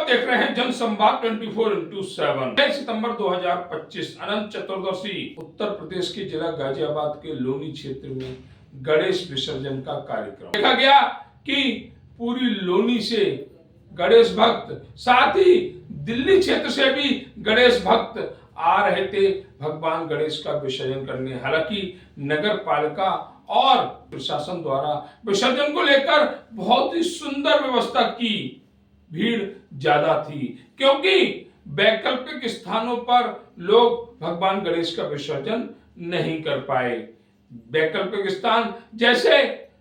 देख रहे हैं जनसंवाद 24x7। 6 सितंबर 2025 अनंत चतुर्दशी उत्तर प्रदेश के जिला गाजियाबाद के लोनी क्षेत्र में गणेश विसर्जन का कार्यक्रम देखा गया कि पूरी लोनी से गणेश भक्त, साथ ही दिल्ली क्षेत्र से भी गणेश भक्त आ रहे थे भगवान गणेश का विसर्जन करने। हालांकि नगर पालिका और प्रशासन द्वारा विसर्जन को लेकर बहुत ही सुंदर व्यवस्था की। भीड़ ज्यादा थी क्योंकि वैकल्पिक स्थानों पर लोग भगवान गणेश का विसर्जन नहीं कर पाए। वैकल्पिक स्थान जैसे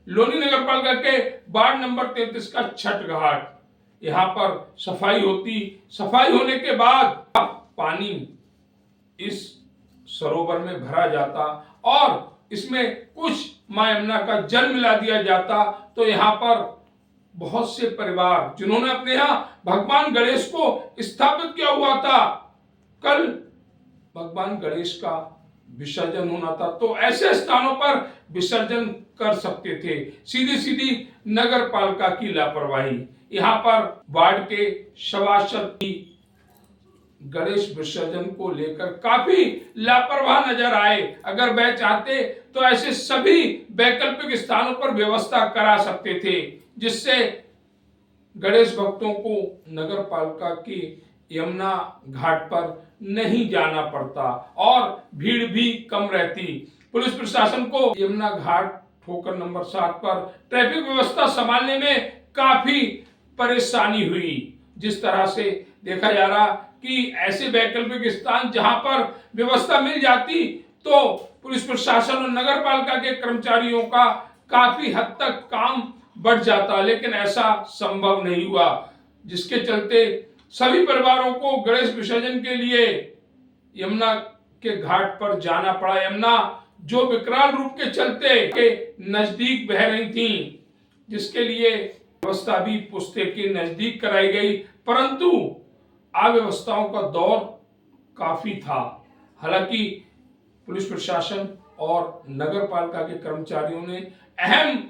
लोनी नगर पालिका के वार्ड नंबर 33 का छठ घाट, यहाँ पर सफाई होती, सफाई होने के बाद पानी इस सरोवर में भरा जाता और इसमें कुछ मां यमुना का जल मिला दिया जाता। तो यहाँ पर बहुत से परिवार जिन्होंने अपने यहाँ भगवान गणेश को स्थापित किया हुआ था, कल भगवान गणेश का विसर्जन होना था, तो ऐसे स्थानों पर विसर्जन कर सकते थे। सीधी सीधी नगर पालिका की लापरवाही। यहाँ पर वार्ड के सभासद भी गणेश विसर्जन को लेकर काफी लापरवाह नजर आए। अगर वह चाहते तो ऐसे सभी वैकल्पिक स्थानों पर व्यवस्था करा सकते थे, जिससे गणेश भक्तों को नगर पालिका की यमुना घाट पर नहीं जाना पड़ता और भीड़ भी कम रहती। पुलिस प्रशासन को यमुना घाट ठोकर नंबर 7 पर ट्रैफिक व्यवस्था संभालने में काफी परेशानी हुई। जिस तरह से देखा जा रहा कि ऐसे वैकल्पिक स्थान जहां पर व्यवस्था मिल जाती तो पुलिस प्रशासन और नगर पालिका के कर्मचारियों का काफी हद तक काम बढ़ जाता, लेकिन ऐसा संभव नहीं हुआ, जिसके चलते सभी परिवारों को गणेश विसर्जन के लिए यमुना के घाट पर जाना पड़ा। यमुना जो विकराल रूप के चलते के नजदीक बह रही थी, जिसके लिए व्यवस्था भी पुस्ते के नजदीक कराई गई, परंतु अव्यवस्थाओं का दौर काफी था। हालांकि पुलिस प्रशासन और नगर पालिका के कर्मचारियों ने अहम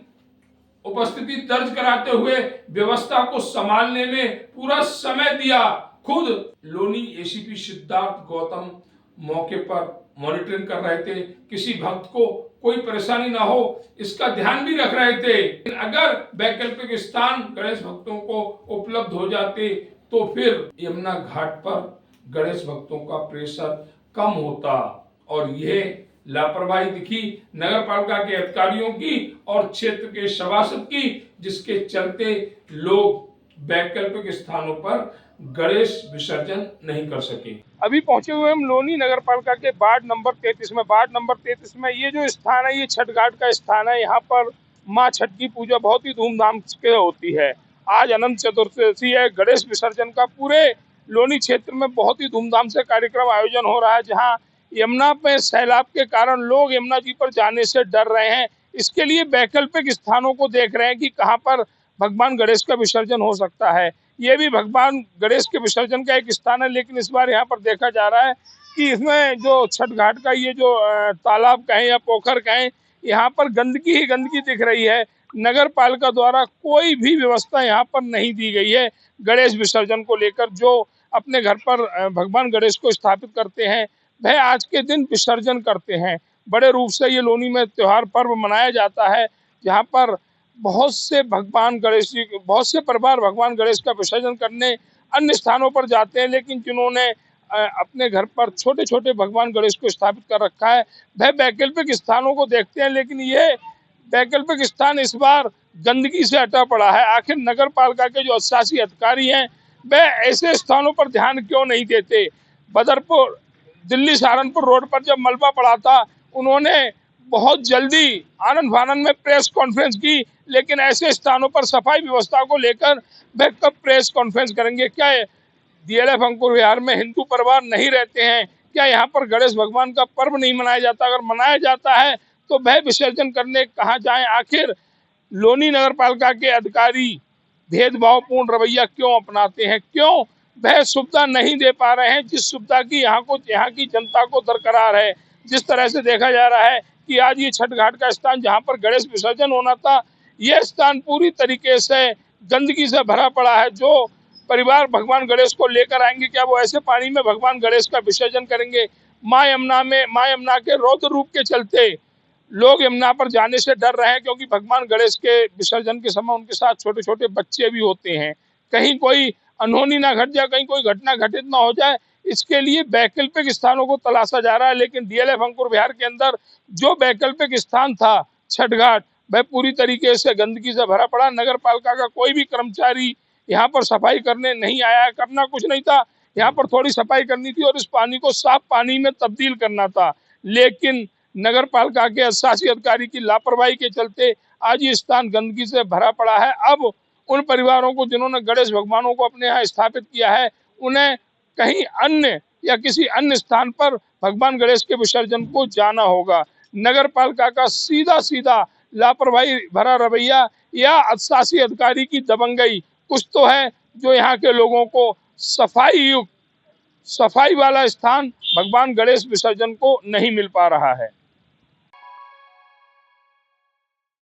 उपस्थिति दर्ज कराते हुए व्यवस्था को संभालने में पूरा समय दिया। खुद लोनी एसीपी सिद्धार्थ गौतम मौके पर मॉनिटरिंग कर रहे थे, किसी भक्त को कोई परेशानी ना हो इसका ध्यान भी रख रहे थे। अगर वैकल्पिक स्थान गणेश भक्तों को उपलब्ध हो जाते तो फिर यमुना घाट पर गणेश भक्तों का प्रेशर कम होता। और यह लापरवाही दिखी नगर पालिका के अधिकारियों की और क्षेत्र के सभासद की, जिसके चलते लोग वैकल्पिक स्थानों पर गणेश विसर्जन नहीं कर सके। अभी पहुंचे हुए हम लोनी नगर पालिका के वार्ड नंबर 33 में। वार्ड नंबर 33 में ये जो स्थान है, ये छठ घाट का स्थान है। यहाँ पर माँ छठ की पूजा बहुत ही धूमधाम से होती है। आज अनंत चतुर्दशी है। गणेश विसर्जन का पूरे लोनी क्षेत्र में बहुत ही धूमधाम से कार्यक्रम आयोजन हो रहा है, जहाँ यमुना में सैलाब के कारण लोग यमुना जी पर जाने से डर रहे हैं। इसके लिए वैकल्पिक स्थानों को देख रहे हैं कि कहाँ पर भगवान गणेश का विसर्जन हो सकता है। ये भी भगवान गणेश के विसर्जन का एक स्थान है, लेकिन इस बार यहाँ पर देखा जा रहा है कि इसमें जो छठ घाट का ये जो तालाब कहें या पोखर कहें, यहाँ पर गंदगी ही गंदगी दिख रही है। नगर पालिका द्वारा कोई भी व्यवस्था यहाँ पर नहीं दी गई है गणेश विसर्जन को लेकर। जो अपने घर पर भगवान गणेश को स्थापित करते हैं वह आज के दिन विसर्जन करते हैं। बड़े रूप से ये लोनी में त्योहार पर्व मनाया जाता है, जहाँ पर बहुत से परिवार भगवान गणेश का विसर्जन करने अन्य स्थानों पर जाते हैं, लेकिन जिन्होंने अपने घर पर छोटे छोटे भगवान गणेश को स्थापित कर रखा है वह वैकल्पिक स्थानों को देखते हैं। लेकिन ये वैकल्पिक स्थान इस बार गंदगी से हटा पड़ा है। आखिर नगर पालिका के जो अधिशासी अधिकारी हैं वह ऐसे स्थानों पर ध्यान क्यों नहीं देते। बदरपुर दिल्ली सहारनपुर रोड पर जब मलबा पड़ा था, उन्होंने बहुत जल्दी आनंद फानंद में प्रेस कॉन्फ्रेंस की, लेकिन ऐसे स्थानों पर सफाई व्यवस्था को लेकर वह कब प्रेस कॉन्फ्रेंस करेंगे। क्या डीएलएफ अंकुर विहार में हिंदू परिवार नहीं रहते हैं? क्या यहाँ पर गणेश भगवान का पर्व नहीं मनाया जाता? अगर मनाया जाता है तो वह विसर्जन करने कहाँ जाएं? आखिर लोनी नगर पालिका के अधिकारी भेदभावपूर्ण रवैया क्यों अपनाते हैं? क्यों वह सुविधा नहीं दे पा रहे हैं जिस सुविधा की यहाँ की जनता को दरकरार है। जिस तरह से देखा जा रहा है कि आज ये छठ घाट का स्थान जहाँ पर गणेश विसर्जन होना था, यह स्थान पूरी तरीके से गंदगी से भरा पड़ा है। जो परिवार भगवान गणेश को लेकर आएंगे, क्या वो ऐसे पानी में भगवान गणेश का विसर्जन करेंगे? माँ यमुना के रौद्र रूप के चलते लोग यमुना पर जाने से डर रहे हैं, क्योंकि भगवान गणेश के विसर्जन के समय उनके साथ छोटे छोटे बच्चे भी होते हैं। कहीं कोई अनहोनी ना घट जाए, कहीं कोई घटना घटित ना हो जाए, इसके लिए वैकल्पिक स्थानों को तलाशा जा रहा है। लेकिन डीएलएफ अंकुर विहार के अंदर जो वैकल्पिक स्थान था छठ घाट, वह पूरी तरीके से गंदगी से भरा पड़ा। नगर पालिका का कोई भी कर्मचारी यहाँ पर सफाई करने नहीं आया है। करना कुछ नहीं था, यहाँ पर थोड़ी सफाई करनी थी और इस पानी को साफ पानी में तब्दील करना था। लेकिन नगर पालिका के शासी अधिकारी की लापरवाही के चलते आज ये स्थान गंदगी से भरा पड़ा है। अब उन परिवारों को जिन्होंने गणेश भगवानों को अपने यहाँ स्थापित किया है, उन्हें कहीं अन्य या किसी अन्य स्थान पर भगवान गणेश के विसर्जन को जाना होगा। नगर पालिका का सीधा सीधा लापरवाही भरा रवैया या शासी अधिकारी की दबंगई कुछ तो है, जो यहाँ के लोगों को सफाई वाला स्थान भगवान गणेश विसर्जन को नहीं मिल पा रहा है।